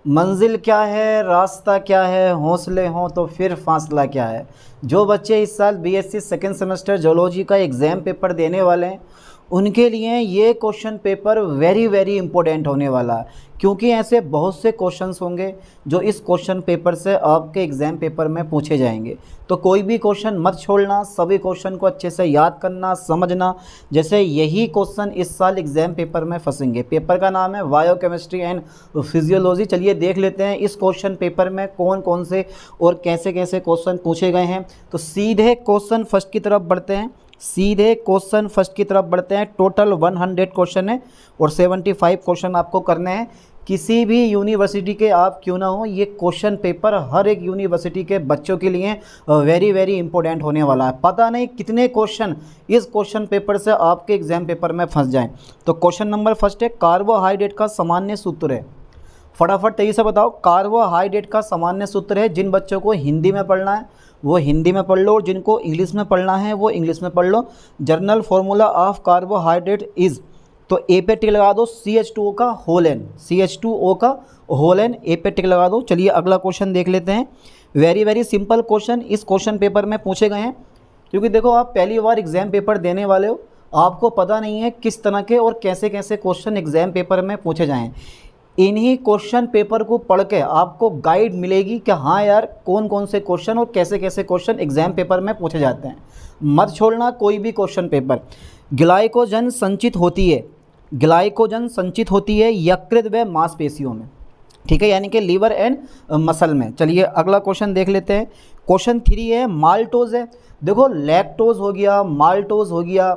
मंजिल क्या है, रास्ता क्या है, हौसले हों तो फिर फासला क्या है। जो बच्चे इस साल बीएससी सेकेंड सेमेस्टर जोलॉजी का एग्ज़ाम पेपर देने वाले हैं उनके लिए ये question paper very very important होने वाला है, क्योंकि ऐसे बहुत से क्वेश्चंस होंगे जो इस क्वेश्चन पेपर से आपके एग्ज़ाम पेपर में पूछे जाएंगे। तो कोई भी क्वेश्चन मत छोड़ना, सभी क्वेश्चन को अच्छे से याद करना, समझना। जैसे यही क्वेश्चन इस साल एग्ज़ाम पेपर में फंसेंगे। पेपर का नाम है बायोकेमिस्ट्री एंड फिजियोलॉजी। चलिए देख लेते हैं इस क्वेश्चन पेपर में कौन कौन से और कैसे कैसे क्वेश्चन पूछे गए हैं। तो सीधे क्वेश्चन फर्स्ट की तरफ बढ़ते हैं, टोटल 100 क्वेश्चन है और 75 क्वेश्चन आपको करने हैं। किसी भी यूनिवर्सिटी के आप क्यों ना हो, ये क्वेश्चन पेपर हर एक यूनिवर्सिटी के बच्चों के लिए वेरी वेरी इंपॉर्टेंट होने वाला है। पता नहीं कितने क्वेश्चन इस क्वेश्चन पेपर से आपके एग्जाम पेपर में फंस जाएं। तो क्वेश्चन नंबर फर्स्ट है, कार्बोहाइड्रेट का सामान्य सूत्र है। फटाफट तेजी से बताओ, कार्बोहाइड्रेट का सामान्य सूत्र है। जिन बच्चों को हिंदी में पढ़ना है वो हिंदी में पढ़ लो और जिनको इंग्लिश में पढ़ना है वो इंग्लिश में पढ़ लो। General formula of carbohydrate is, तो ए पे टिक लगा दो, CH2O का होल एन, CH2O का होल एन, ए पे टिक लगा दो। चलिए अगला क्वेश्चन देख लेते हैं। वेरी वेरी सिंपल क्वेश्चन इस क्वेश्चन पेपर में पूछे गए हैं, क्योंकि देखो आप पहली बार एग्जाम पेपर देने वाले हो, आपको पता नहीं है किस तरह के और कैसे कैसे क्वेश्चन एग्जाम पेपर में पूछे जाएँ। इन्हीं क्वेश्चन पेपर को पढ़ के आपको गाइड मिलेगी कि हाँ यार कौन कौन से क्वेश्चन और कैसे कैसे क्वेश्चन एग्जाम पेपर में पूछे जाते हैं। मत छोड़ना कोई भी क्वेश्चन पेपर। ग्लाइकोजन संचित होती है, ग्लाइकोजन संचित होती है यकृत व मांसपेशियों में, ठीक है, यानी कि लीवर एंड मसल में। चलिए अगला क्वेश्चन देख लेते हैं। क्वेश्चन 3 है, माल्टोज है। देखो लैक्टोज हो गया, माल्टोज हो गया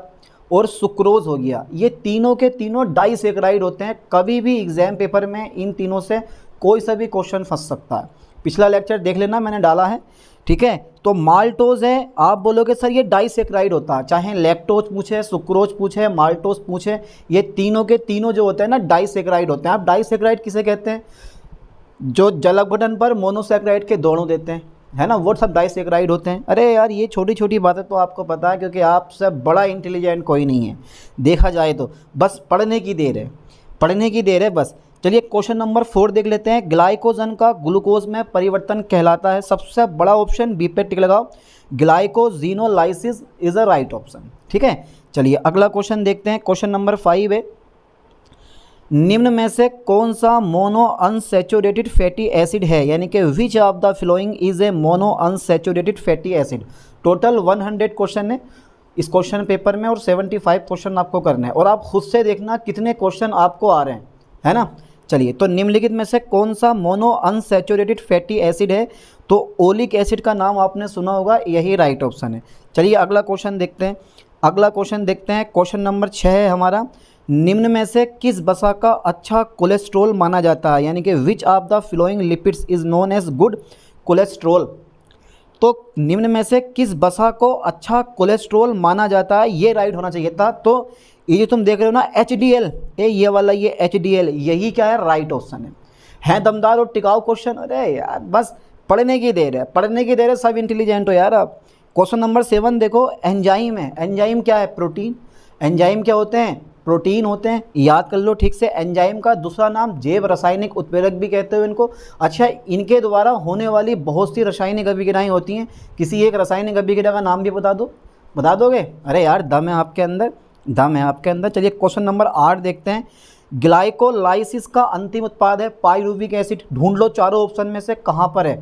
और सुक्रोज हो गया, ये तीनों के तीनों डाइसेक्राइड होते हैं। कभी भी एग्जाम पेपर में इन तीनों से कोई सा भी क्वेश्चन फंस सकता है। पिछला लेक्चर देख लेना, मैंने डाला है, ठीक है। तो माल्टोज है, आप बोलोगे सर ये डाइसेक्राइड होता है, चाहे लैक्टोज पूछे, सुक्रोज पूछे, माल्टोज पूछे, ये तीनों के तीनों जो होते हैं ना डाइसेक्राइड होते हैं। आप डाइसेक्राइड किसे कहते हैं? जो जलक बटन पर मोनोसेक्राइड के दोनों देते हैं, है ना, वो सब डाइसेक्राइड होते हैं। अरे यार ये छोटी छोटी बातें तो आपको पता है, क्योंकि आपसे बड़ा इंटेलिजेंट कोई नहीं है देखा जाए तो, बस पढ़ने की देर है, पढ़ने की देर है बस। चलिए क्वेश्चन नंबर 4 देख लेते हैं। ग्लाइकोजन का ग्लूकोज में परिवर्तन कहलाता है। सबसे बड़ा ऑप्शन बी पे टिक लगाओ, glycogenolysis is a right option, ठीक है। चलिए अगला क्वेश्चन देखते हैं। क्वेश्चन नंबर 5 है, निम्न में से कौन सा मोनो अनसैचुरेटेड फैटी एसिड है, यानी कि which of the following is a mono unsaturated fatty acid. Total 100 question है इस क्वेश्चन पेपर में और 75 क्वेश्चन आपको करने हैं, और आप खुद से देखना कितने क्वेश्चन आपको आ रहे हैं, है ना। चलिए तो निम्नलिखित में से कौन सा मोनो अनसैचुरेटेड फैटी एसिड है, तो ओलिक एसिड का नाम आपने सुना होगा, यही राइट ऑप्शन है। चलिए अगला क्वेश्चन देखते हैं। क्वेश्चन नंबर 6 है हमारा, निम्न में से किस वसा का अच्छा कोलेस्ट्रॉल माना जाता है, यानी कि which of the flowing lipids is known as good cholesterol. तो निम्न में से किस वसा को अच्छा कोलेस्ट्रॉल माना जाता है, ये राइट होना चाहिए था। तो ये जो तुम देख रहे हो ना HDL, ये वाला ये HDL, यही क्या है, राइट ऑप्शन है दमदार और टिकाऊ क्वेश्चन। अरे यार बस पढ़ने की देर है, पढ़ने की देर है, सब इंटेलिजेंट हो यार आप। क्वेश्चन नंबर 7 देखो, एंजाइम है। एंजाइम क्या है? प्रोटीन। एंजाइम क्या होते हैं? प्रोटीन होते हैं, याद कर लो ठीक से। एंजाइम का दूसरा नाम जैव रासायनिक उत्प्रेरक भी कहते हो इनको। अच्छा, इनके द्वारा होने वाली बहुत सी रासायनिक अभिक्रियाएं होती हैं, किसी एक रासायनिक अभिक्रिया का नाम भी बता दो, बता दोगे? अरे यार दम है आपके अंदर, दम है आपके अंदर। चलिए क्वेश्चन नंबर 8 देखते हैं। ग्लाइकोलाइसिस का अंतिम उत्पाद है पाइरूविक एसिड। ढूंढ लो चारों ऑप्शन में से कहाँ पर है।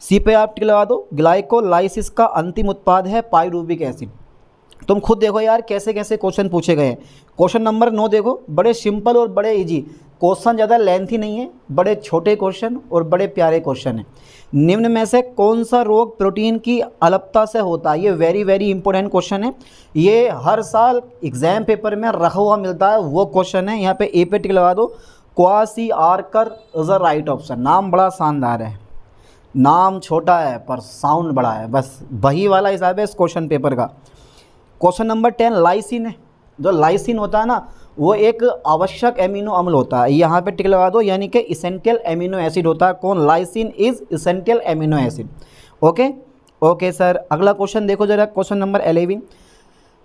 सी पे आप टिक लगा दो, ग्लाइकोलाइसिस का अंतिम उत्पाद है पाइरूविक एसिड। तुम खुद देखो यार कैसे कैसे क्वेश्चन पूछे गए हैं। क्वेश्चन नंबर 9 देखो, बड़े सिंपल और बड़े इजी क्वेश्चन, ज़्यादा लेंथी नहीं है, बड़े छोटे क्वेश्चन और बड़े प्यारे क्वेश्चन हैं। निम्न में से कौन सा रोग प्रोटीन की अलपता से होता है? ये वेरी वेरी इंपॉर्टेंट क्वेश्चन है, ये हर साल एग्जाम पेपर में रखा हुआ मिलता है, वो क्वेश्चन है। यहाँ पे ए पे टिक लगा दो, क्वासिआर्कर इज अ राइट ऑप्शन। नाम बड़ा शानदार है, नाम छोटा है पर साउंड बड़ा है, बस वही वाला हिसाब है इस क्वेश्चन पेपर का। क्वेश्चन नंबर 10 लाइसिन है। जो लाइसिन होता है ना, वो एक आवश्यक एमिनो अम्ल होता है, यहाँ पे टिक लगा दो, यानी कि इसेंशियल एमिनो एसिड होता है। कौन? Lysine is essential amino acid. Okay okay sir. अगला क्वेश्चन देखो जरा, क्वेश्चन नंबर 11,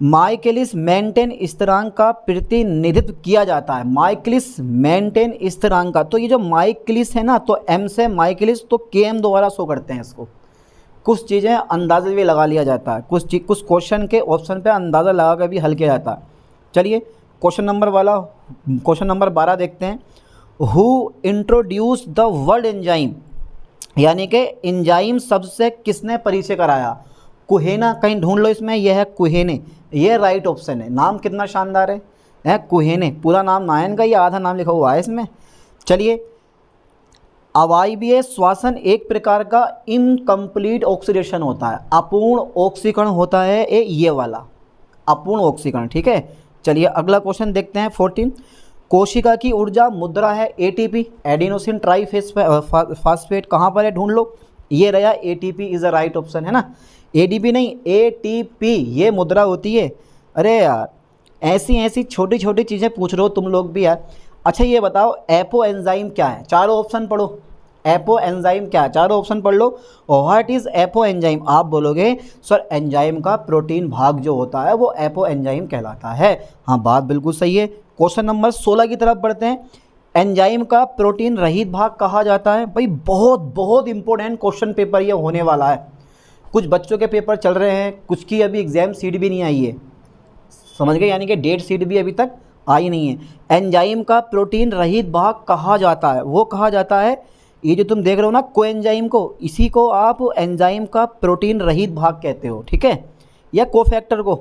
माइकेलिस मेंटेन स्थिरांक का प्रतिनिधित्व किया जाता है। माइकेलिस मेंटेन स्थिरांक का, तो ये जो माइकेलिस है ना, तो एम से माइकेलिस, तो के एम द्वारा शो करते हैं इसको। कुछ चीज़ें अंदाजे भी लगा लिया जाता है, कुछ क्वेश्चन के ऑप्शन पे अंदाज़ा लगा कर भी हल किया जाता है। चलिए क्वेश्चन नंबर 12 देखते हैं। Who introduce the word enzyme, यानी कि एंजाइम शब्द से किसने परिचय कराया? कुहेना, कहीं ढूंढ लो इसमें, यह है कुहेने, ये राइट ऑप्शन है। नाम कितना शानदार है कुहेने, पूरा नाम नायन का, ये आधा नाम लिखा हुआ है इसमें। चलिए अवायवीय श्वसन एक प्रकार का इनकम्प्लीट ऑक्सीडेशन होता है, अपूर्ण ऑक्सीकरण होता है ये वाला अपूर्ण ऑक्सीकरण, ठीक है। चलिए अगला क्वेश्चन देखते हैं 14। कोशिका की ऊर्जा मुद्रा है एटीपी, एडिनोसिन ट्राइफॉस्फेट, कहाँ पर है ढूंढ लो, ये रहा ATP is a right option, है ना। एडीपी नहीं, एटीपी ये मुद्रा होती है। अरे यार ऐसी छोटी छोटी चीज़ें पूछ रहे हो तुम लोग भी यार। अच्छा ये बताओ एपो एंजाइम क्या है? चारों ऑप्शन पढ़ो, एपो एंजाइम क्या है, चारों ऑप्शन पढ़ लो। What is apo enzyme? आप बोलोगे सर एंजाइम का प्रोटीन भाग जो होता है वो एपो एंजाइम कहलाता है। हाँ बात बिल्कुल सही है। क्वेश्चन नंबर 16 की तरफ बढ़ते हैं। एंजाइम का प्रोटीन रहित भाग कहा जाता है। भाई बहुत इंपॉर्टेंट क्वेश्चन पेपर ये होने वाला है। कुछ बच्चों के पेपर चल रहे हैं, कुछ की अभी एग्जाम सीट भी नहीं आई है, समझ गए, यानी कि डेट सीट भी अभी तक आई नहीं है। एंजाइम का प्रोटीन रहित भाग कहा जाता है, वो कहा जाता है ये जो तुम देख रहे हो ना कोएंजाइम को, इसी को आप एंजाइम का प्रोटीन रहित भाग कहते हो, ठीक है, या कोफैक्टर को।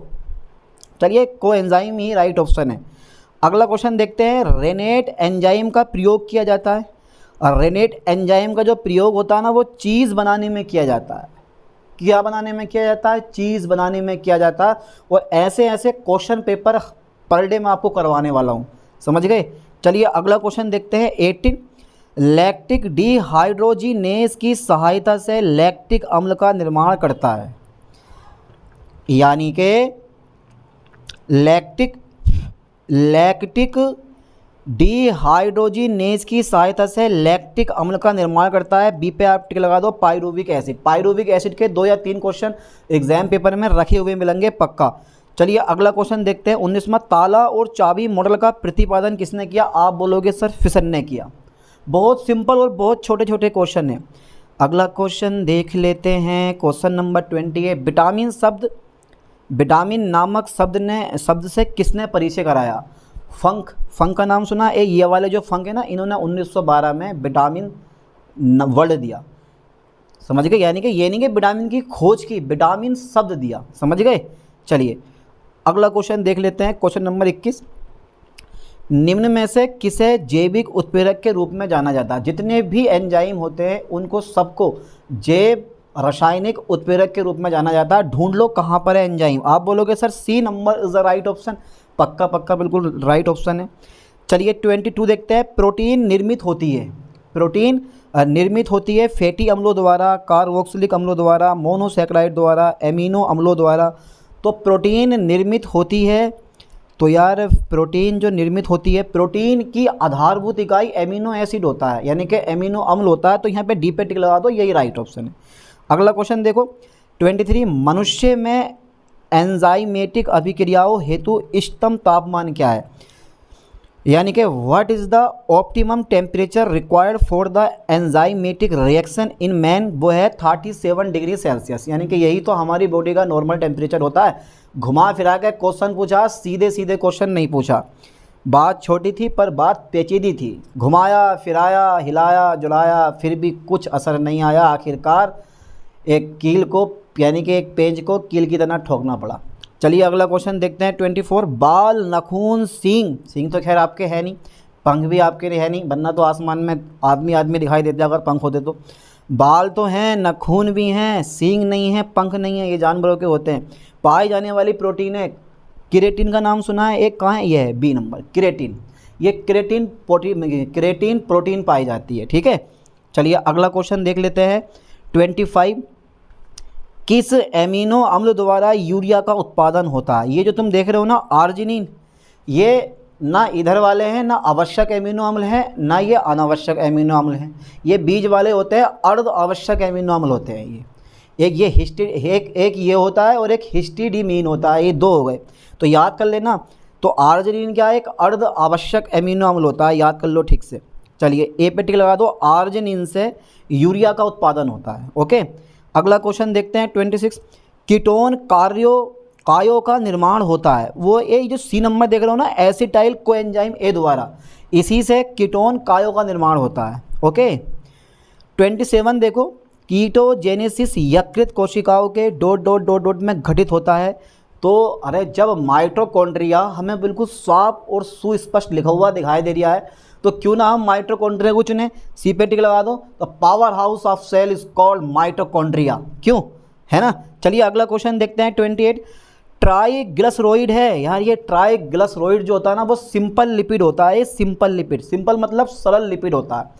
चलिए कोएंजाइम ही राइट ऑप्शन है। अगला क्वेश्चन देखते हैं। रेनेट एंजाइम का प्रयोग किया जाता है, और रेनेट एंजाइम का जो प्रयोग होता है ना वो चीज़ बनाने में किया जाता है। क्या बनाने में किया जाता है? चीज़ बनाने में किया जाता है। और ऐसे क्वेश्चन पेपर पर डे मैं आपको करवाने वाला हूँ, समझ गए। चलिए अगला क्वेश्चन देखते हैं 18। लैक्टिक डिहाइड्रोजिनेज की सहायता से लैक्टिक अम्ल का निर्माण करता है, यानी कि लैक्टिक डिहाइड्रोजिनेज की सहायता से लैक्टिक अम्ल का निर्माण करता है। बी पे आप टिक लगा दो। पायरुविक एसिड, पायरुविक एसिड के 2 या 3 क्वेश्चन एग्जाम पेपर में रखे हुए मिलेंगे पक्का। चलिए अगला क्वेश्चन देखते हैं 19वां। ताला और चाबी मॉडल का प्रतिपादन किसने किया? आप बोलोगे सर फिशन ने किया। बहुत सिंपल और बहुत छोटे छोटे क्वेश्चन हैं। अगला क्वेश्चन देख लेते हैं, क्वेश्चन नंबर 20 है। विटामिन नामक शब्द से किसने परिचय कराया? फंक का नाम सुना है? ये वाले जो फंक है ना, इन्होंने 1912 में विटामिन वर्ड दिया, समझ गए, यानी कि ये नहीं कि विटामिन की खोज की, विटामिन शब्द दिया, समझ गए। चलिए अगला क्वेश्चन देख लेते हैं, क्वेश्चन नंबर 21। निम्न में से किसे जैविक उत्प्रेरक के रूप में जाना जाता है? जितने भी एंजाइम होते हैं उनको सबको जैव रासायनिक उत्प्रेरक के रूप में जाना जाता है। ढूंढ लो कहाँ पर है एंजाइम। आप बोलोगे sir C number is the right option. पक्का बिल्कुल राइट ऑप्शन है। चलिए 22 देखते हैं। प्रोटीन निर्मित होती है फैटी अम्लों द्वारा, कार्बोक्सिलिक अम्लों द्वारा, मोनोसैकेराइड द्वारा, एमिनो अम्लों द्वारा। तो प्रोटीन निर्मित होती है, तो यार प्रोटीन जो निर्मित होती है, प्रोटीन की आधारभूत इकाई एमिनो एसिड होता है, यानी कि एमिनो अम्ल होता है। तो यहाँ पे डी पे टिक लगा दो, यही राइट ऑप्शन है। अगला क्वेश्चन देखो 23। मनुष्य में एंजाइमेटिक अभिक्रियाओं हेतु इष्टतम तापमान क्या है? यानी कि what is the optimum temperature required for the enzymatic reaction in man? वो है 37 डिग्री सेल्सियस, यानी कि यही तो हमारी बॉडी का नॉर्मल टेम्परेचर होता है। घुमा फिरा के क्वेश्चन पूछा, सीधे क्वेश्चन नहीं पूछा। बात छोटी थी पर बात पेचीदी थी। घुमाया फिराया, हिलाया जुलाया, फिर भी कुछ असर नहीं आया। आखिरकार एक कील को, यानी कि एक पेंच को कील की तरह ठोकना पड़ा। चलिए अगला क्वेश्चन देखते हैं 24। बाल, नाखून, सींग तो खैर आपके है नहीं, पंख भी आपके है नहीं, वरना तो आसमान में आदमी दिखाई देते अगर पंख होते तो। बाल तो हैं, नाखून भी हैं, सींग नहीं है, पंख नहीं है, ये जानवरों के होते हैं। पाई जाने वाली प्रोटीन है क्रिएटिन, का नाम सुना है? एक कहाँ है? ये है बी नंबर क्रिएटिन। ये क्रिएटिन प्रोटीन पाई जाती है, ठीक है। चलिए अगला क्वेश्चन देख लेते हैं 25। किस एमिनो अम्ल द्वारा यूरिया का उत्पादन होता है? ये जो तुम देख रहे हो ना आर्जिनिन, ये ना इधर वाले हैं, ना आवश्यक एमिनो अम्ल हैं, ना ये अनावश्यक एमिनो अम्ल हैं। ये बीज वाले होते हैं, अर्ध आवश्यक एमिनो अम्ल होते हैं। एक ये एक ये होता है और एक हिस्टिडीमीन होता है, ये दो हो गए। तो याद कर लेना। तो आर्जिनिन क्या है, एक अर्ध आवश्यक एमिनो अम्ल होता है, याद कर लो ठीक से। चलिए ए पे टिक लगा दो, आर्जिनिन से यूरिया का उत्पादन होता है। ओके, अगला क्वेश्चन देखते हैं 26। कीटोन कायों का निर्माण होता है, वो ये जो सी नंबर देख रहे हो ना, एसिटाइल कोएंजाइम ए द्वारा, इसी से कीटोन कायों का निर्माण होता है। ओके, 27 देखो, कीटोजेनेसिस यकृत कोशिकाओं के ... में घटित होता है। तो अरे जब माइटोकॉन्ड्रिया हमें बिल्कुल साफ और सुस्पष्ट लिखा हुआ दिखाई दे रहा है, तो क्यों ना हम माइटोकॉन्ड्रिया को चुने। सी पे टिक लगा दो। तो power house of cell is called mitochondria, क्यों, है ना। चलिए अगला क्वेश्चन देखते हैं 28। ट्राइग्लिसरोइड है यार, ये ट्राइग्लिसरोइड जो होता है ना, वो सिंपल लिपिड होता है। सिंपल लिपिड, सिंपल मतलब सरल लिपिड होता है।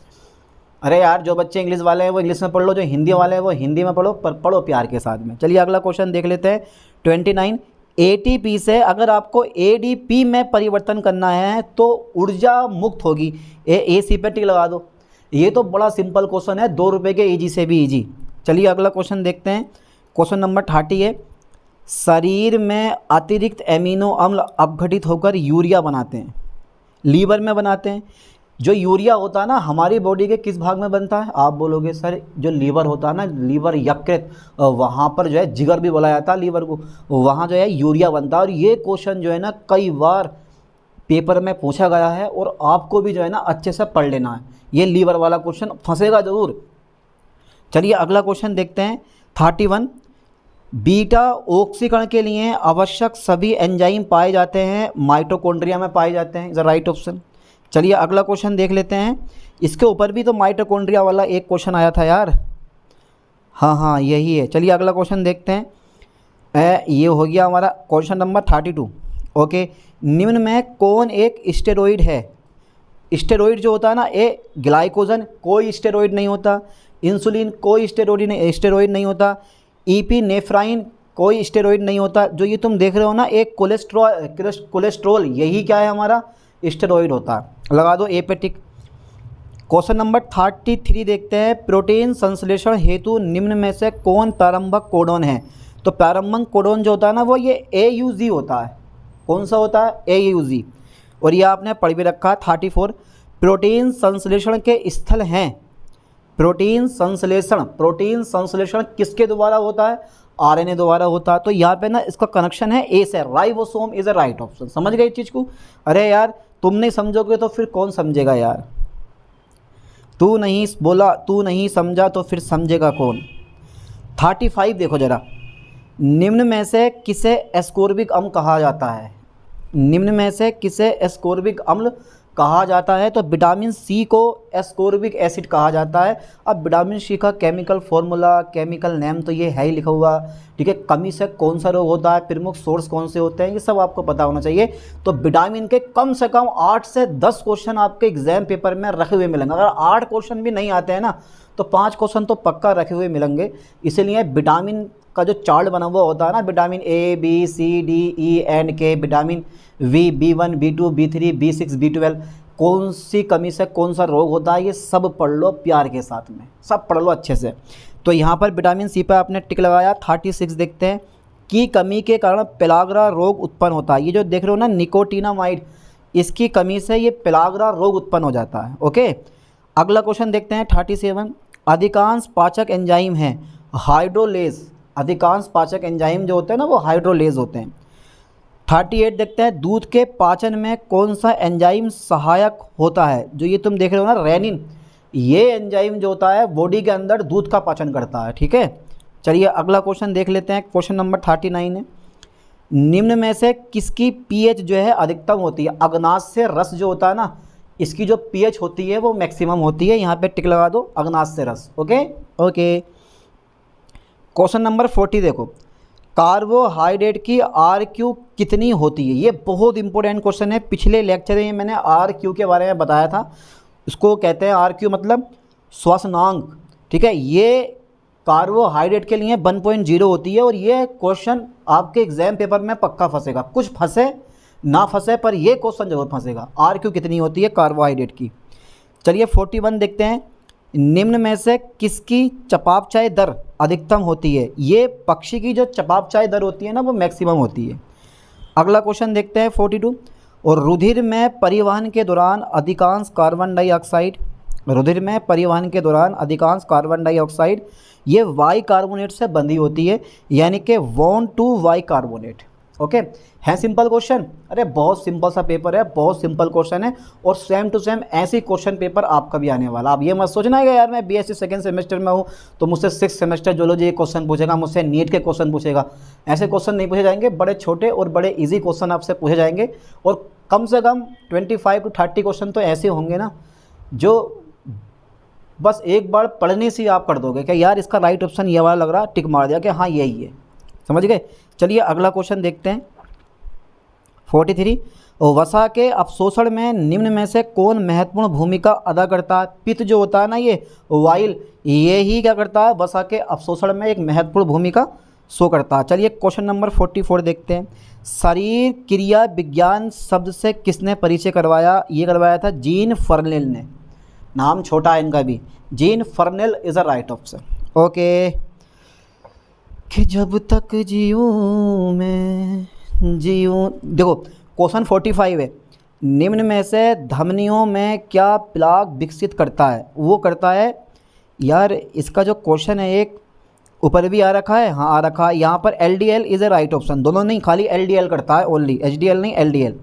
अरे यार जो बच्चे इंग्लिश वाले हैं वो इंग्लिश में पढ़ लो, जो हिंदी वाले हैं वो हिंदी में पढ़ो, पर पढ़ो प्यार के साथ में। चलिए अगला क्वेश्चन देख लेते हैं 29। एटीपी से अगर आपको एडीपी में परिवर्तन करना है तो ऊर्जा मुक्त होगी। ए सी पे टिक लगा दो। ये तो बड़ा सिंपल क्वेश्चन है, 2 रुपये के ईजी से भी ईजी। चलिए अगला क्वेश्चन देखते हैं, क्वेश्चन नंबर 30 है। शरीर में अतिरिक्त एमिनो अम्ल अपघटित होकर यूरिया बनाते हैं, लीवर में बनाते हैं। जो यूरिया होता है ना, हमारी बॉडी के किस भाग में बनता है, आप बोलोगे सर जो लीवर होता है ना, लीवर यकृत, वहाँ पर जो है जिगर भी बोला जाता है लीवर को, वहाँ जो है यूरिया बनता है। और ये क्वेश्चन जो है ना कई बार पेपर में पूछा गया है, और आपको भी जो है ना अच्छे से पढ़ लेना है, ये लीवर वाला क्वेश्चन फंसेगा ज़रूर। चलिए अगला क्वेश्चन देखते हैं 31। बीटा ऑक्सीकरण के लिए आवश्यक सभी एंजाइम पाए जाते हैं माइटोकॉन्ड्रिया में पाए जाते हैं, इज द राइट ऑप्शन। चलिए अगला क्वेश्चन देख लेते हैं। इसके ऊपर भी तो माइटोकॉन्ड्रिया वाला एक क्वेश्चन आया था यार, हाँ यही है। चलिए अगला क्वेश्चन देखते हैं। ये हो गया हमारा क्वेश्चन नंबर 32। ओके, निम्न में कौन एक स्टेरॉइड है। स्टेरॉइड जो होता है ना, ए ग्लाइकोजन कोई स्टेरॉइड नहीं होता, इंसुलिन कोई स्टेरॉइड नहीं होता, इपिनेफ्राइन कोई स्टेरॉइड नहीं होता। जो ये तुम देख रहे हो ना, एक कोलेस्ट्रॉल, यही क्या है हमारा स्टेरॉइड होता है। लगा दो ए पे टिक। क्वेश्चन नंबर 33 देखते हैं। प्रोटीन संश्लेषण हेतु निम्न में से कौन प्रारंभक कोडोन है। तो प्रारंभक कोडोन जो होता है ना, वो ये AUG होता है। कौन सा होता है, AUG। और ये आपने पढ़ भी रखा है 34। प्रोटीन संश्लेषण के स्थल हैं। प्रोटीन संश्लेषण किसके द्वारा होता है, RNA द्वारा होता है। तो यहाँ पे ना इसका कनेक्शन है ए से, ribosome is a right option. समझ गए इस चीज़ को। अरे यार तुम नहीं समझोगे तो फिर कौन समझेगा यार, तू नहीं समझा तो फिर समझेगा कौन। 35 देखो जरा। निम्न में से किसे एस्कोर्बिक अम्ल कहा जाता है। निम्न में से किसे एस्कोर्बिक अम्ल कहा जाता है। तो विटामिन सी को एस्कोर्बिक एसिड कहा जाता है। अब विटामिन सी का केमिकल फॉर्मूला, केमिकल नेम तो ये है ही लिखा हुआ, ठीक है। कमी से कौन सा रोग होता है, प्रमुख सोर्स कौन से होते हैं, ये सब आपको पता होना चाहिए। तो विटामिन के कम से कम 8 से 10 क्वेश्चन आपके एग्जाम पेपर में रखे हुए मिलेंगे। अगर 8 क्वेश्चन भी नहीं आते हैं ना, तो 5 क्वेश्चन तो पक्का रखे हुए मिलेंगे। इसीलिए विटामिन का जो चार्ट बना हुआ होता है ना, vitamin A B C D E N K, vitamin V B1 B2 B3 B6 B12, कौन सी कमी से कौन सा रोग होता है, ये सब पढ़ लो प्यार के साथ में, सब पढ़ लो अच्छे से। तो यहाँ पर विटामिन सी पर आपने टिक लगाया। 36 देखते हैं। की कमी के कारण पेलाग्रा रोग उत्पन्न होता है। ये जो देख रहे हो ना निकोटिनामाइड, इसकी कमी से ये पेलाग्रा रोग उत्पन्न हो जाता है। ओके, अगला क्वेश्चन देखते हैं 37। अधिकांश पाचक एंजाइम हैं हाइड्रोलेज। अधिकांश पाचक एंजाइम जो होते हैं ना, वो हाइड्रोलेज होते हैं। 38 देखते हैं। दूध के पाचन में कौन सा एंजाइम सहायक होता है। जो ये तुम देख रहे हो ना रेनिन, ये एंजाइम जो होता है बॉडी के अंदर दूध का पाचन करता है, ठीक है। चलिए अगला क्वेश्चन देख लेते हैं। क्वेश्चन नंबर 39 है। निम्न में से किसकी पीएच जो है अधिकतम होती है। अग्नाशय रस जो होता है ना, इसकी जो पीएच होती है वो मैक्सिमम होती है। यहाँ पे टिक लगा दो, अग्नाशय रस। ओके। क्वेश्चन नंबर 40 देखो। कार्बोहाइड्रेट की RQ कितनी होती है। ये बहुत इंपॉर्टेंट क्वेश्चन है। पिछले लेक्चर में मैंने RQ के बारे में बताया था। इसको कहते हैं RQ मतलब श्वसनांक, ठीक है। ये कार्बोहाइड्रेट के लिए 1.0 होती है। और ये क्वेश्चन आपके एग्जाम पेपर में पक्का फंसेगा, कुछ फंसे ना फंसे पर ये क्वेश्चन जरूर फंसेगा। RQ कितनी होती है कार्बोहाइड्रेट की। चलिए 41 देखते हैं। निम्न में से किसकी चयापचय दर अधिकतम होती है। ये पक्षी की जो चपापचाई दर होती है ना वो मैक्सिमम होती है। अगला क्वेश्चन देखते हैं 42। और रुधिर में परिवहन के दौरान अधिकांश कार्बन डाइऑक्साइड, रुधिर में परिवहन के दौरान अधिकांश कार्बन डाइऑक्साइड ये वाई कार्बोनेट से बंधी होती है, यानी कि bond to bicarbonate. Okay, है सिंपल क्वेश्चन। अरे बहुत सिंपल सा पेपर है, बहुत सिंपल क्वेश्चन है और सेम टू सेम ऐसी क्वेश्चन पेपर आपका भी आने वाला। आप ये मत सोचना है कि यार मैं बीएससी सेकंड सेमेस्टर में हूँ तो मुझसे 6 सेमेस्टर जोलॉजी क्वेश्चन पूछेगा, मुझसे नीट के क्वेश्चन पूछेगा। ऐसे क्वेश्चन नहीं पूछे जाएंगे, बड़े छोटे और बड़े ईजी क्वेश्चन आपसे पूछे जाएंगे और कम से कम 25 to 30 क्वेश्चन तो ऐसे होंगे ना जो बस एक बार पढ़ने से आप कर दोगे कि यार इसका राइट ऑप्शन ये वाला लग रहा, टिक मार दिया कि हाँ यही है। समझ गए। चलिए अगला क्वेश्चन देखते हैं 43। वसा के अवशोषण में निम्न में से कौन महत्वपूर्ण भूमिका अदा करता है? पित्त जो होता है ना, ये वाइल, ये ही क्या करता है, वसा के अवशोषण में एक महत्वपूर्ण भूमिका शो करता है। चलिए क्वेश्चन नंबर 44 देखते हैं। शरीर क्रिया विज्ञान शब्द से किसने परिचय करवाया? ये करवाया था जीन फर्नेल ने। नाम छोटा है इनका भी, Jean Fernel is a right option. Okay, कि जब तक जीऊँ मैं जीऊँ। देखो क्वेश्चन 45 है। निम्न में से धमनियों में क्या प्लाक विकसित करता है? वो करता है यार, इसका जो क्वेश्चन है एक ऊपर भी आ रखा है, हाँ आ रखा है यहाँ पर, LDL is a right option. दोनों नहीं, खाली LDL करता है, ओनली HDL नहीं, LDL।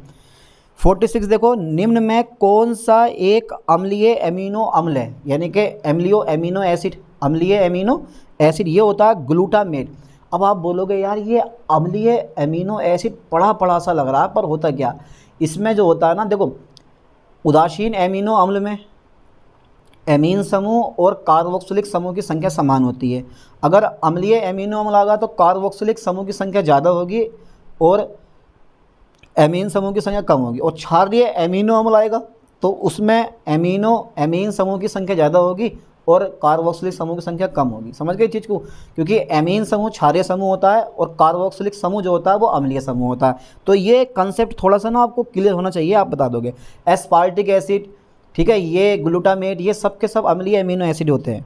46 देखो, निम्न में कौन सा एक अम्लीय एमिनो अम्ल है? यानी कि अम्लीय एमिनो एसिड, अम्लीय एमिनो एसिड ये होता है ग्लूटामेट। अब आप बोलोगे यार ये अम्लीय एमिनो एसिड पढ़ा पढ़ा सा लग रहा है, पर होता क्या, इसमें जो होता है ना, देखो उदासीन एमिनो अम्ल में एमीन समूह और कार्बोक्सिलिक समूह की संख्या समान होती है। अगर अम्लीय एमिनो अम्ल आएगा तो कार्बोक्सिलिक समूह की संख्या ज़्यादा होगी और एमीन समूह की संख्या कम होगी। और क्षारीय एमिनो अम्ल आएगा तो उसमें एमीन समूह की संख्या ज़्यादा होगी और कार्बोक्सिलिक समूह की संख्या कम होगी। समझ गए चीज़ को? क्योंकि एमीन समूह क्षारीय समूह होता है और कार्बोक्सिलिक समूह जो होता है वो अम्लीय समूह होता है। तो ये कंसेप्ट थोड़ा सा ना आपको क्लियर होना चाहिए, आप बता दोगे। एस्पार्टिक एसिड, ठीक है, ये ग्लूटामेट, ये सब के सब अम्लीय एमिनो एसिड होते हैं।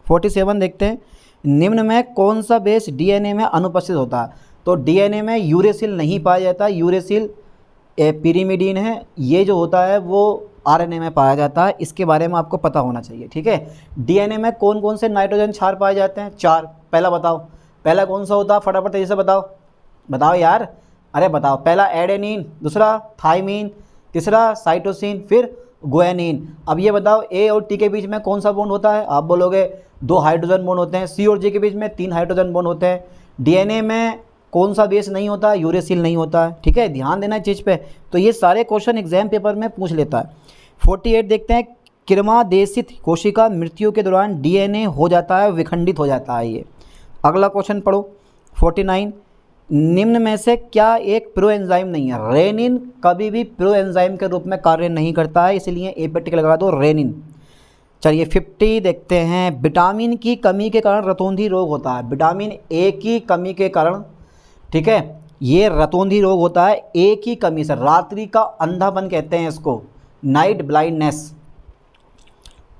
47 देखते हैं। निम्न में कौन सा बेस DNA में अनुपस्थित होता है? तो DNA में यूरेसिल नहीं पाया जाता। यूरेसिल पिरिमिडीन है, ये जो होता है वो RNA में पाया जाता है। इसके बारे में आपको पता होना चाहिए, ठीक है। DNA में कौन कौन से नाइट्रोजन क्षार पाए जाते हैं? 4। पहला बताओ, पहला कौन सा होता है? फटाफट तेजी से बताओ, बताओ यार, अरे बताओ। पहला एडेनिन, दूसरा थाइमीन, तीसरा साइटोसिन, फिर गुआनिन। अब ये बताओ A और T के बीच में कौन सा बॉन्ड होता है? आप बोलोगे 2 हाइड्रोजन बॉन्ड होते हैं। C और G के बीच में 3 हाइड्रोजन बॉन्ड होते हैं। DNA में कौन सा बेस नहीं होता? यूरेसिल नहीं होता है, ठीक है, ध्यान देना चीज़ पे। तो ये सारे क्वेश्चन एग्जाम पेपर में पूछ लेता है। 48 देखते हैं। क्रमादेशित कोशिका मृत्यु के दौरान DNA हो जाता है, विखंडित हो जाता है ये। अगला क्वेश्चन पढ़ो 49। निम्न में से क्या एक प्रो एंजाइम नहीं है? रेनिन कभी भी प्रो एंजाइम के रूप में कार्य नहीं करता है, इसलिए ए पे टिक लगा दो, रेनिन। चलिए 50 देखते हैं। विटामिन की कमी के कारण रतौंधी रोग होता है। विटामिन A की कमी के कारण, ठीक है, ये रतौंधी रोग होता है A की कमी से। रात्रि का अंधापन कहते हैं इसको, नाइट ब्लाइंडनेस।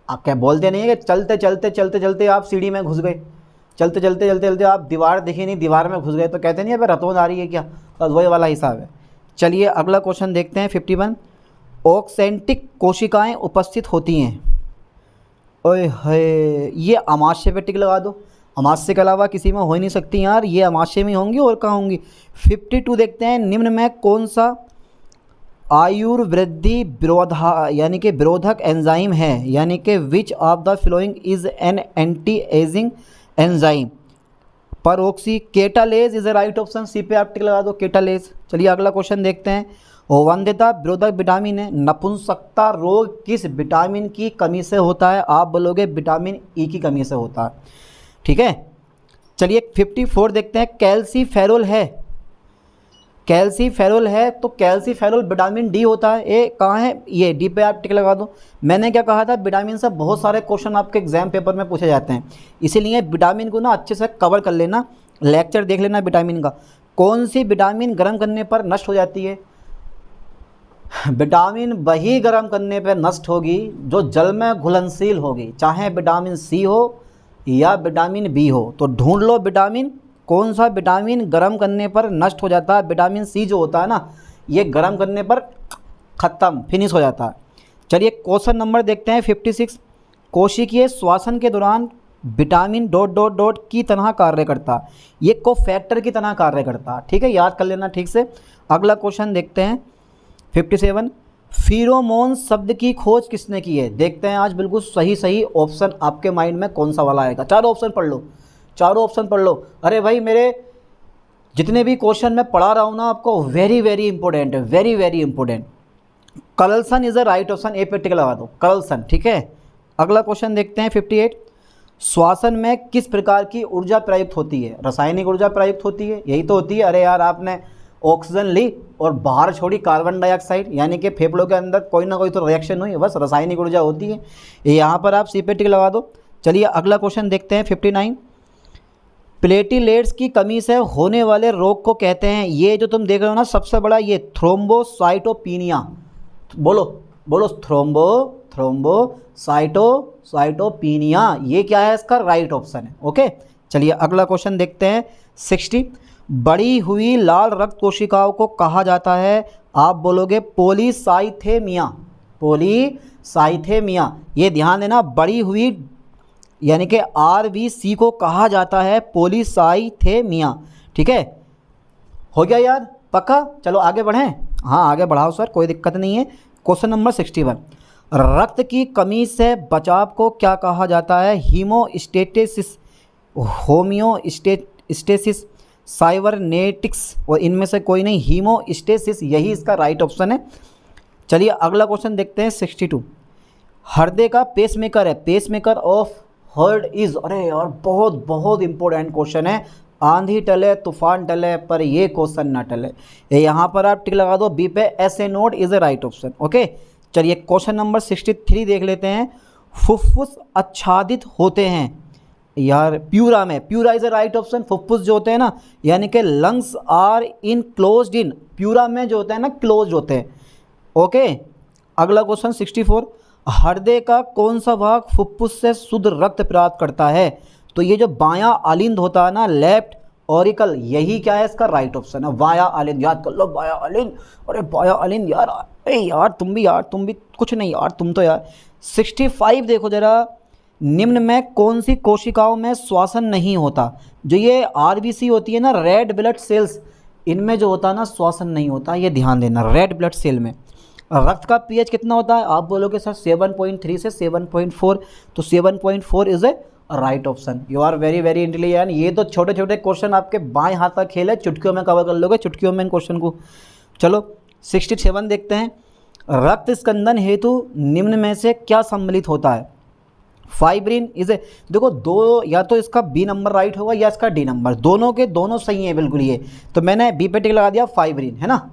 आप क्या बोलते नहीं है कि चलते चलते चलते चलते आप सीढ़ी में घुस गए, चलते चलते चलते चलते आप दीवार दिखी नहीं, दीवार में घुस गए, तो कहते नहीं है रतौंध आ रही है क्या? तो वही वाला हिसाब है। चलिए अगला क्वेश्चन देखते हैं 51। ऑक्सेंटिक कोशिकाएं उपस्थित होती हैं। ओए है, ये अमाशय पे टिक लगा दो। अमाशय के अलावा किसी में हो ही नहीं सकती यार, ये अमाशय में होंगी और कहाँ होंगी। 52 देखते हैं। निम्न में कौन सा आयुर्वृद्धि विरोधा यानी कि विरोधक एंजाइम है? यानी कि which of the following is an anti ageing enzyme? Peroxy catalase is a right option. C पे आप टिक लगा दो, केटालेज। चलिए अगला क्वेश्चन देखते हैं। वंध्यता विरोधक विटामिन है। नपुंसकता रोग किस विटामिन की कमी से होता है? आप बोलोगे विटामिन ई की कमी से होता है, ठीक है। चलिए 54 देखते हैं। कैल्सीफेरोल है, कैल्सीफेरोल है तो कैल्सीफेरोल विटामिन डी होता है। ए कहाँ है? ये डी पे आप टिक लगा दो। मैंने क्या कहा था, विटामिन से बहुत सारे क्वेश्चन आपके एग्जाम पेपर में पूछे जाते हैं, इसीलिए विटामिन को ना अच्छे से कवर कर लेना, लेक्चर देख लेना विटामिन का। कौन सी विटामिन गर्म करने पर नष्ट हो जाती है? विटामिन वही गर्म करने पर नष्ट होगी जो जल में घुलनशील होगी, चाहे विटामिन सी हो या विटामिन बी हो। तो ढूंढ लो विटामिन, कौन सा विटामिन गर्म करने पर नष्ट हो जाता है। विटामिन सी जो होता है ना, ये गर्म करने पर ख़त्म, फिनिश हो जाता है। चलिए क्वेश्चन नंबर देखते हैं 56। कोशिकीय श्वसन के दौरान विटामिन डॉट डॉट डॉट की तरह कार्य करता, ये कोफैक्टर की तरह कार्य करता। ठीक है, याद कर लेना ठीक से। अगला क्वेश्चन देखते हैं 57। फीरोमोन शब्द की खोज किसने की है। देखते हैं आज बिल्कुल सही सही ऑप्शन आपके माइंड में कौन सा वाला आएगा। चारों ऑप्शन पढ़ लो, चारों ऑप्शन पढ़ लो। अरे भाई मेरे जितने भी क्वेश्चन मैं पढ़ा रहा हूँ ना आपको, वेरी वेरी इंपॉर्टेंट है, very very important. Carlson is a right option, A पे टिक लगा दो, कर्लसन। ठीक है, अगला क्वेश्चन देखते हैं 58। श्वसन में किस प्रकार की ऊर्जा प्रयुक्त होती है। रासायनिक ऊर्जा प्रयुक्त होती है, यही तो होती है। अरे यार आपने ऑक्सीजन ली और बाहर छोड़ी कार्बन डाइऑक्साइड, यानी कि फेफड़ों के अंदर कोई ना कोई तो रिएक्शन हुई, बस रासायनिक ऊर्जा होती है। यहाँ पर आप सी पे टिक लगा दो। चलिए अगला क्वेश्चन देखते हैं 59। प्लेटिलेट्स की कमी से होने वाले रोग को कहते हैं, ये जो तुम देख रहे हो ना सबसे बड़ा, ये थ्रोम्बोसाइटोपिनिया। बोलो बोलो, थ्रोम्बोसाइटोपिनिया, ये क्या है, इसका राइट ऑप्शन है। ओके, चलिए अगला क्वेश्चन देखते हैं 60। बड़ी हुई लाल रक्त कोशिकाओं को कहा जाता है, आप बोलोगे पॉलीसाइथेमिया, पॉलीसाइथेमिया। ये ध्यान देना, बड़ी हुई यानी कि RBC को कहा जाता है पॉलीसाइथेमिया। ठीक है, हो गया याद, पक्का। चलो आगे बढ़ें। हाँ आगे बढ़ाओ सर, कोई दिक्कत नहीं है। Question number 61। रक्त की कमी से बचाव को क्या कहा जाता है। हीमोस्टेटिस, होम्योस्टेसिस, साइबरनेटिक्स, और इनमें से कोई नहीं, हीमोस्टेसिस, यही इसका राइट ऑप्शन है। चलिए अगला क्वेश्चन देखते हैं 62। हृदय का पेसमेकर है, पेसमेकर ऑफ हार्ट इज, अरे यार बहुत बहुत इंपॉर्टेंट क्वेश्चन है। आंधी टले तूफान टले पर ये क्वेश्चन ना टले, यहाँ पर आप टिक लगा दो बी पे, ऐसे note is a right option. Okay, चलिए क्वेश्चन नंबर 63 देख लेते हैं। फुफ्फुस आच्छादित होते हैं यार प्यूरा में, pleura is A right option. फुफ्फुस जो होते हैं ना, यानी कि lungs are in closed in, pleura में जो होते हैं ना क्लोज होते हैं। ओके, अगला क्वेश्चन 64। हृदय का कौन सा भाग फुफ्फुस से शुद्ध रक्त प्राप्त करता है। तो ये जो बायां अलिंद होता है ना, लेफ्ट ऑरिकल, यही क्या है, इसका राइट ऑप्शन है। बायां अलिंद, याद कर लो बायां अलिंद। अरे बायां अलिंद यार, अरे यार तुम भी कुछ नहीं यार, तुम तो यार। 65 देखो जरा, निम्न में कौन सी कोशिकाओं में श्वसन नहीं होता। जो ये RBC होती है ना, रेड ब्लड सेल्स, इनमें जो होता है ना श्वसन नहीं होता, ये ध्यान देना। रेड ब्लड सेल में रक्त का pH कितना होता है, आप बोलोगे सर 7.3 से 7.4, तो 7.4 is A right option. You are very very intelligent. ये तो छोटे छोटे क्वेश्चन आपके बाएं हाथ का खेल है, चुटकियों में कवर कर लोगे, चुटकियों में इन क्वेश्चन को। चलो 67 देखते हैं। रक्त स्कंदन हेतु निम्न में से क्या सम्मिलित होता है। फाइब्रिन इज ए, देखो दो, या तो इसका बी नंबर राइट होगा या इसका डी नंबर, दोनों के दोनों सही है बिल्कुल। ये तो मैंने बी पे टिक लगा दिया, फाइब्रिन है ना।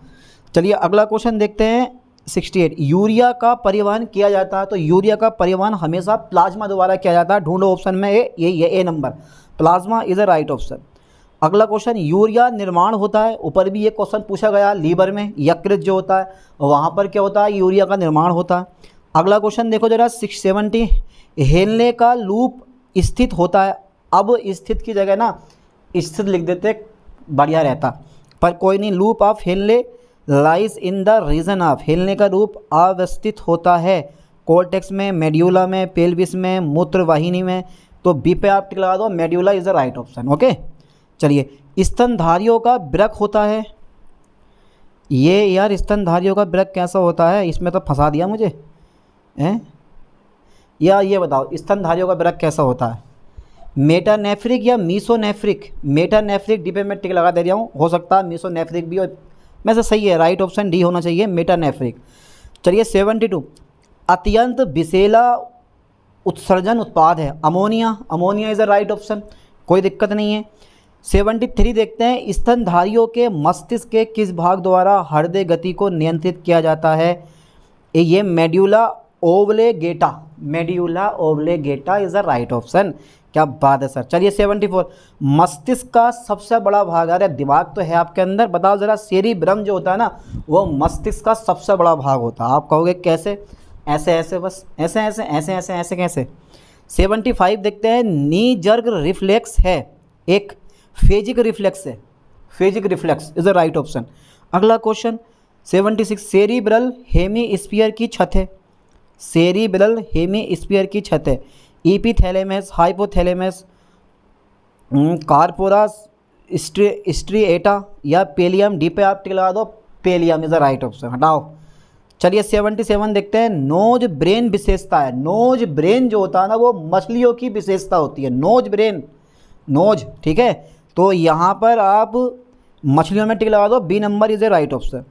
चलिए अगला क्वेश्चन देखते हैं 68। यूरिया का परिवहन किया जाता है, तो यूरिया का परिवहन हमेशा प्लाज्मा द्वारा किया जाता है। ढूंढो ऑप्शन में A number, plasma is a right option. अगला क्वेश्चन, यूरिया निर्माण होता है, ऊपर भी ये क्वेश्चन पूछा गया, लीवर में यकृत जो होता है वहाँ पर क्या होता है, यूरिया का निर्माण होता है। अगला क्वेश्चन देखो जरा 670। हेनले का लूप स्थित होता है, अब स्थित की जगह ना स्थित लिख देते बढ़िया रहता, पर कोई नहीं। Loop of Henle lies in the region of, हेलने का रूप अवस्थित होता है कोर्टेक्स में, मेड्यूला में, पेल्विस में, मूत्र वाहिनी में। तो बी पे आप टिक लगा दो, medulla is the right option. Okay, चलिए स्तनधारियों का वृक्क होता है। ये यार स्तनधारियों का वृक्क कैसा होता है, इसमें तो फंसा दिया मुझे हैं। या ये बताओ स्तनधारियों का वृक्क कैसा होता है, मेटानेफ्रिक या मीसोनेफ्रिक। मेटानेफ्रिक डी पे मैं टिक लगा दे रहा हूँ, हो सकता है मीसोनेफ्रिक भी, और में से सही है, राइट ऑप्शन डी होना चाहिए, मेटानेफ्रिक। चलिए 72। अत्यंत विषैला उत्सर्जन उत्पाद है, ammonia, ammonia is a right option, कोई दिक्कत नहीं है। 73 देखते हैं। स्तनधारियों के मस्तिष्क के किस भाग द्वारा हृदय गति को नियंत्रित किया जाता है। ये medulla oblongata, medulla oblongata is a right option. क्या बात है सर। चलिए 74। मस्तिष्क का सबसे बड़ा भाग, अरे दिमाग तो है आपके अंदर, बताओ जरा। सेरिब्रम जो होता है ना, वो मस्तिष्क का सबसे बड़ा भाग होता है। आप कहोगे कैसे, ऐसे ऐसे, बस ऐसे ऐसे ऐसे ऐसे ऐसे कैसे। 75 देखते हैं, नी जर्ग रिफ्लेक्स है, एक फेजिक रिफ्लेक्स है, phasic reflex is the right option. अगला क्वेश्चन 76, सेरिब्रल हेमीस्फीयर की छत है, सेरिब्रल हेमीस्फीयर की छत है, इपीथैलेमस, हाइपोथैलेमस, कार्पोरस स्ट्रिएटा या पेलियम, डी पे आप टिक लगा दो, पेलियम इज द राइट ऑप्शन, हटाओ। चलिए 77 देखते हैं, नोज ब्रेन विशेषता है, नोज ब्रेन जो होता है ना वो मछलियों की विशेषता होती है, नोज ब्रेन, नोज, ठीक है, तो यहाँ पर आप मछलियों में टिक लगा दो, B number is A right option.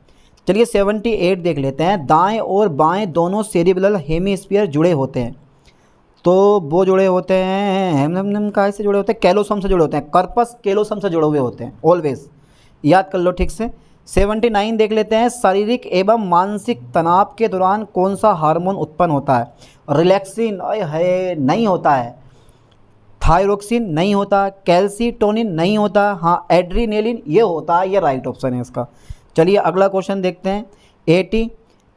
चलिए 78 देख लेते हैं, दाएं और बाएं दोनों सेरिब्रल हेमीस्फीयर जुड़े होते हैं, तो वो जुड़े होते हैं, हम काय से जुड़े होते हैं, कैलोसम से जुड़े होते हैं, कर्पस कैलोसम से जुड़े हुए होते हैं, ऑलवेज याद कर लो ठीक से। 79 देख लेते हैं, शारीरिक एवं मानसिक तनाव के दौरान कौन सा हार्मोन उत्पन्न होता है, रिलैक्सिन है नहीं होता है, थायरोक्सिन नहीं होता, कैल्सीटोनिन नहीं होता, हाँ एड्रीनेलिन ये होता है, ये राइट ऑप्शन है इसका। चलिए अगला क्वेश्चन देखते हैं 80,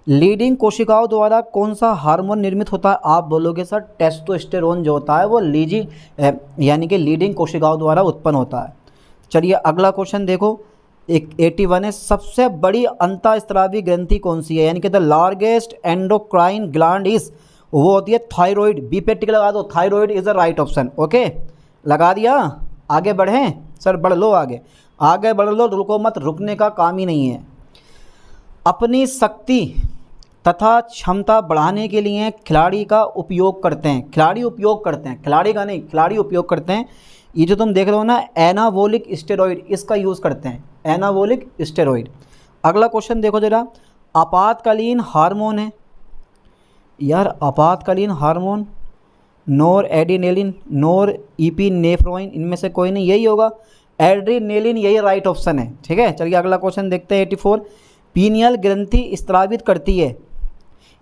लीडिंग कोशिकाओं द्वारा कौन सा हार्मोन निर्मित होता है, आप बोलोगे सर टेस्टोस्टेरोन जो होता है वो यानी कि लीडिंग कोशिकाओं द्वारा उत्पन्न होता है। चलिए अगला क्वेश्चन देखो 81 है, सबसे बड़ी अंतःस्रावी ग्रंथि कौन सी है, यानी कि the largest endocrine gland is, वो होती है थायराइड, बी पे टिक लगा दो, thyroid is the right option. Okay लगा दिया, आगे बढ़ें सर, बढ़ लो आगे, आगे बढ़ लो, रुको मत, रुकने का काम ही नहीं है। अपनी शक्ति तथा क्षमता बढ़ाने के लिए खिलाड़ी का उपयोग करते हैं, खिलाड़ी उपयोग करते हैं, खिलाड़ी का नहीं, खिलाड़ी उपयोग करते हैं, ये जो तुम देख रहे हो ना एनाबोलिक स्टेरॉइड, इसका यूज़ करते हैं, एनाबोलिक स्टेरॉइड। अगला क्वेश्चन देखो जरा, आपातकालीन हार्मोन है यार, आपातकालीन हार्मोन नोर एडिनेलिन, नोर इपिनेफ्रोइन, इनमें से कोई नहीं, यही होगा एड्रीनेलिन, यही राइट ऑप्शन है, ठीक है। चलिए अगला क्वेश्चन देखते हैं 84, पीनियल ग्रंथि स्त्रावित करती है,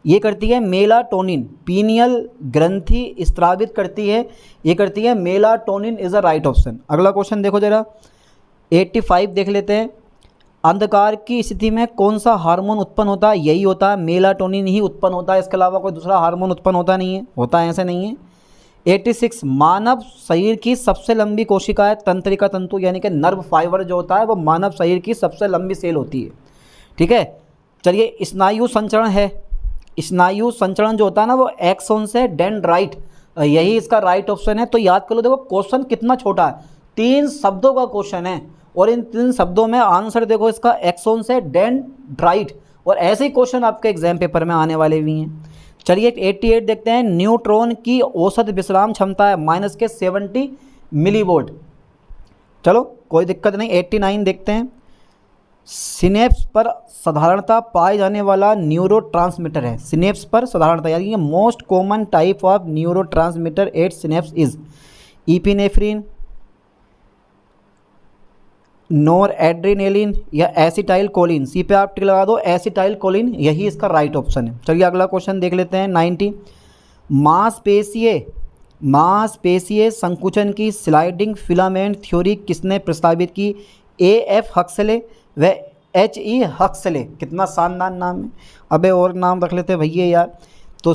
ये करती है मेलाटोनिन, पीनियल ग्रंथि स्त्रावित करती है, ये करती है melatonin is the right option. अगला क्वेश्चन देखो जरा 85 देख लेते हैं, अंधकार की स्थिति में कौन सा हार्मोन उत्पन्न होता है, यही होता है मेलाटोनिन ही उत्पन्न होता है, इसके अलावा कोई दूसरा हार्मोन उत्पन्न होता नहीं है, होता है ऐसे नहीं है। 86, मानव शरीर की सबसे लंबी कोशिका है तंत्रिका तंतु, यानी कि नर्व फाइबर जो होता है वो मानव शरीर की सबसे लंबी सेल होती है, ठीक है। चलिए स्नायु संचरण है, स्नायु संचरण जो होता है ना वो एक्सोन से डेंड्राइट, यही इसका राइट ऑप्शन है। तो याद कर लो, देखो क्वेश्चन कितना छोटा है, 3 शब्दों का क्वेश्चन है और इन 3 शब्दों में आंसर देखो इसका एक्सोन से डेंड्राइट, और ऐसे ही क्वेश्चन आपके एग्जाम पेपर में आने वाले भी हैं। चलिए 88 देखते हैं, न्यूट्रॉन की औसत विश्राम क्षमता है -70 मिलीवोल्ट, चलो कोई दिक्कत नहीं। 89 देखते हैं, सिनेप्स पर साधारणतः पाए जाने वाला न्यूरोट्रांसमीटर है, सिनेप्स पर साधारणतः यानी कि most common type of neurotransmitter at synapse is epinephrine, noradrenaline या एसिटाइल कोलिन, सी पे आप टिक लगा दो, एसिटाइल कोलिन यही इसका राइट ऑप्शन है। चलिए अगला क्वेश्चन देख लेते हैं 90, मांसपेशीय संकुचन की स्लाइडिंग फिलामेंट थ्योरी किसने प्रस्तावित की, A.F. हक्सले व H.E. हक्सले, कितना शानदार नाम है, अबे और नाम रख लेते भैया यार। तो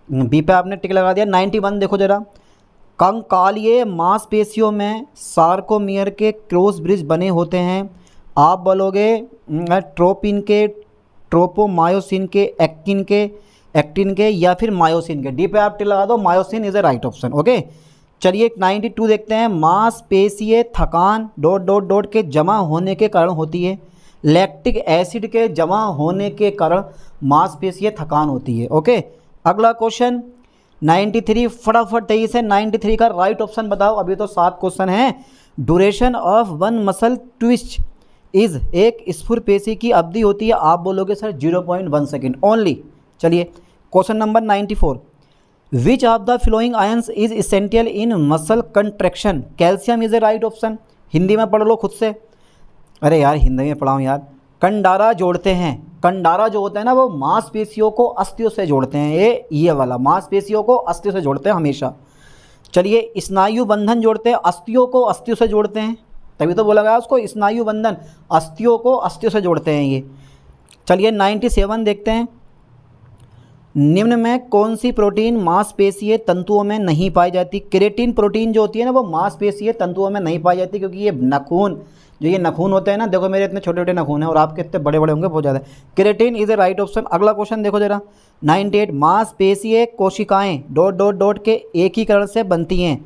बी पे आपने टिक लगा दिया। 91 देखो जरा, कंकालीय मांसपेशियों में सार्कोमियर के क्रॉस ब्रिज बने होते हैं, आप बोलोगे ट्रोपिन के, ट्रोपोमायोसिन के, एक्टिन के या फिर मायोसिन के, डी पे आप टिक लगा दो, myosin is a right option. Okay चलिए 92 देखते हैं, मांसपेशीय थकान ... के जमा होने के कारण होती है, लैक्टिक एसिड के जमा होने के कारण मांसपेशीय थकान होती है। ओके अगला क्वेश्चन 93, फटाफट 23 है, 93 का राइट ऑप्शन बताओ, अभी तो 7 क्वेश्चन हैं। Duration of one muscle twist is, एक स्फुर पेशी की अवधि होती है, आप बोलोगे सर 0.1 सेकेंड ओनली। चलिए question number 94, which of the flowing ions is essential in muscle contraction, calcium is a right option. Hindi में पढ़ लो खुद से, अरे यार हिंदी में पढ़ाऊँ यार। कंडारा जोड़ते हैं, कंडारा जो होता है ना वो मांसपेशियों को अस्थियों से जोड़ते हैं, ये वाला मांसपेशियों को अस्थियों से जोड़ते हैं हमेशा। चलिए स्नायु बंधन जोड़ते हैं, अस्थियों को अस्थियों से जोड़ते हैं, तभी तो बोला गया उसको स्नायु बंधन, अस्थियों को अस्थियों से जोड़ते हैं ये। चलिए 97 देखते हैं, निम्न में कौन सी प्रोटीन मांसपेशीय तंतुओं में नहीं पाई जाती? केरेटिन प्रोटीन जो होती है ना वो मांसपेशीय तंतुओं में नहीं पाई जाती, क्योंकि ये नाखून, जो ये नाखून होते हैं ना, देखो मेरे इतने छोटे छोटे नाखून हैं और आपके इतने बड़े बड़े होंगे बहुत ज़्यादा। Keratin is a right option. अगला क्वेश्चन देखो जरा 98, मांसपेशीय कोशिकाएं डॉट डॉट डॉट के एकीकरण से बनती हैं।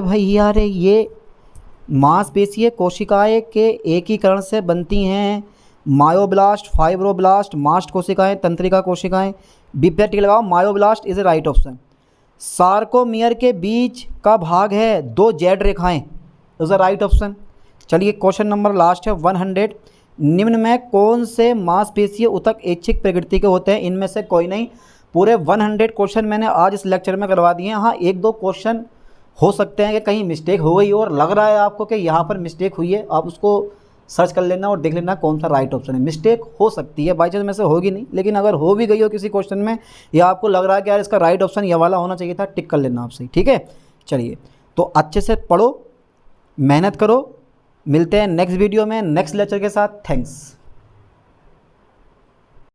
भैया रे, ये मांसपेशीय कोशिकाएं के एकीकरण से बनती हैं। मायोब्लास्ट, फाइब्रोब्लास्ट, मास्ट कोशिकाएं, तंत्रिका कोशिकाएं। बीपीआर टिक लगाओ, myoblast is a right option. Sarcomere के बीच का भाग है 2 जेड रेखाएं, इज ए राइट ऑप्शन। चलिए क्वेश्चन नंबर लास्ट है 100, निम्न में कौन से मांसपेशीय ऊतक ऐच्छिक प्रकृति के होते हैं? इनमें से कोई नहीं। पूरे 100 क्वेश्चन मैंने आज इस लेक्चर में करवा दिए हैं। हाँ, 1-2 क्वेश्चन हो सकते हैं कि कहीं मिस्टेक हो गई और लग रहा है आपको कि यहाँ पर मिस्टेक हुई है, आप उसको सर्च कर लेना और देख लेना कौन सा राइट ऑप्शन है। मिस्टेक हो सकती है, बाई चांस में से होगी नहीं, लेकिन अगर हो भी गई हो किसी क्वेश्चन में या आपको लग रहा है कि यार इसका राइट ऑप्शन ये वाला होना चाहिए था, टिक कर लेना आपसे, ठीक है। चलिए, तो अच्छे से पढ़ो, मेहनत करो, मिलते हैं नेक्स्ट वीडियो में नेक्स्ट लेक्चर के साथ। थैंक्स।